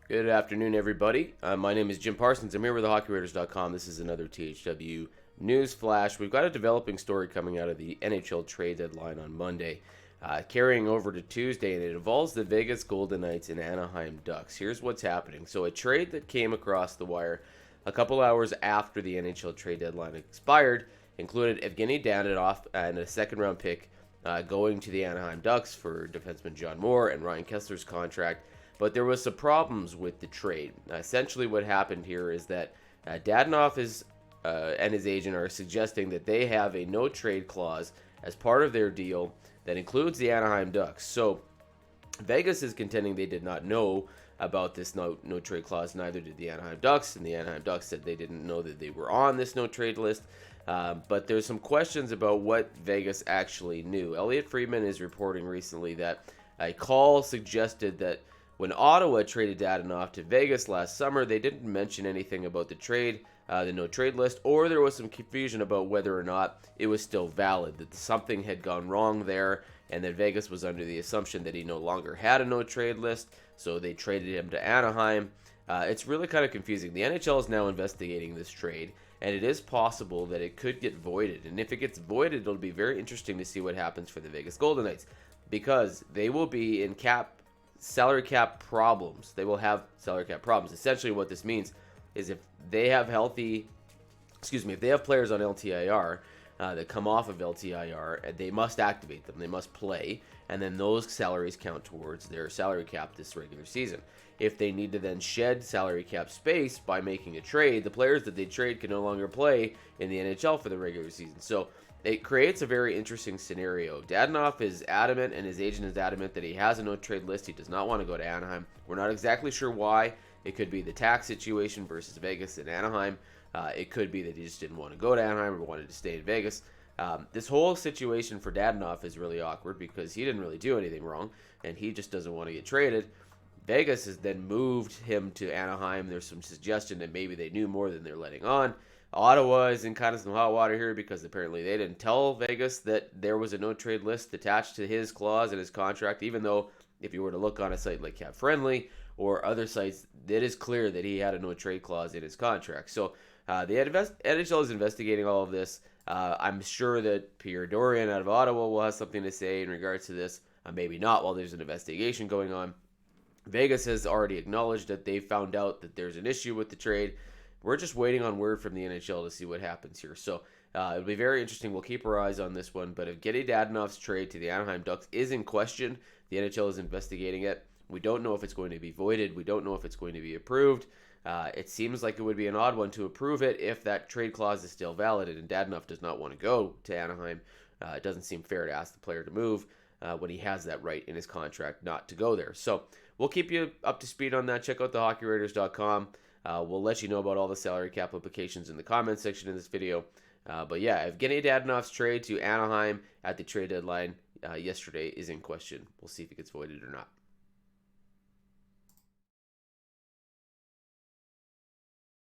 Good afternoon, everybody. My name is Jim Parsons. I'm here with HockeyWriters.com. This is another THW News Flash. We've got a developing story coming out of the NHL trade deadline on Monday, carrying over to Tuesday, and it involves the Vegas Golden Knights and Anaheim Ducks. Here's what's happening. So a trade that came across the wire a couple hours after the NHL trade deadline expired included Evgenii Dadonov and a second-round pick going to the Anaheim Ducks for defenseman John Moore and Ryan Kesler's contract. But there was some problems with the trade. Essentially what happened here is that Dadonov and his agent are suggesting that they have a no-trade clause as part of their deal that includes the Anaheim Ducks. So Vegas is contending they did not know about this no-trade clause. Neither did the Anaheim Ducks, and the Anaheim Ducks said they didn't know that they were on this no-trade list. But there's some questions about what Vegas actually knew. Elliot Friedman is reporting recently that a call suggested that when Ottawa traded Dadonov to Vegas last summer, they didn't mention anything about the trade, the no-trade list, or there was some confusion about whether or not it was still valid, that something had gone wrong there, and that Vegas was under the assumption that he no longer had a no-trade list, so they traded him to Anaheim. It's really kind of confusing. The NHL is now investigating this trade, and it is possible that it could get voided. And if it gets voided, it'll be very interesting to see what happens for the Vegas Golden Knights, because they will be in salary cap problems. They will have salary cap problems. Essentially what this means is if they have if they have players on LTIR that come off of LTIR, they must activate them. They must play, and then those salaries count towards their salary cap this regular season. If they need to then shed salary cap space by making a trade, the players that they trade can no longer play in the NHL for the regular season. So it creates a very interesting scenario. Dadonov is adamant, and his agent is adamant, that he has a no-trade list. He does not want to go to Anaheim. We're not exactly sure why. It could be the tax situation versus Vegas and Anaheim. It could be that he just didn't want to go to Anaheim or wanted to stay in Vegas. This whole situation for Dadonov is really awkward because he didn't really do anything wrong, and he just doesn't want to get traded. Vegas has then moved him to Anaheim. There's some suggestion that maybe they knew more than they're letting on. Ottawa is in kind of some hot water here because apparently they didn't tell Vegas that there was a no-trade list attached to his clause in his contract, even though if you were to look on a site like Cap Friendly or other sites, it is clear that he had a no-trade clause in his contract. So the NHL is investigating all of this. I'm sure that Pierre Dorian out of Ottawa will have something to say in regards to this. Maybe not while there's an investigation going on. Vegas has already acknowledged that they found out that there's an issue with the trade. We're just waiting on word from the NHL to see what happens here. So it'll be very interesting. We'll keep our eyes on this one. But Evgenii Dadonov's trade to the Anaheim Ducks is in question. The NHL is investigating it. We don't know if it's going to be voided. We don't know if it's going to be approved. It seems like it would be an odd one to approve it if that trade clause is still valid and Dadonov does not want to go to Anaheim. It doesn't seem fair to ask the player to move when he has that right in his contract not to go there. So we'll keep you up to speed on that. Check out the HockeyWriters.com. We'll let you know about all the salary cap implications in the comment section in this video. But yeah, Evgenii Dadonov's trade to Anaheim at the trade deadline yesterday is in question. We'll see if it gets voided or not.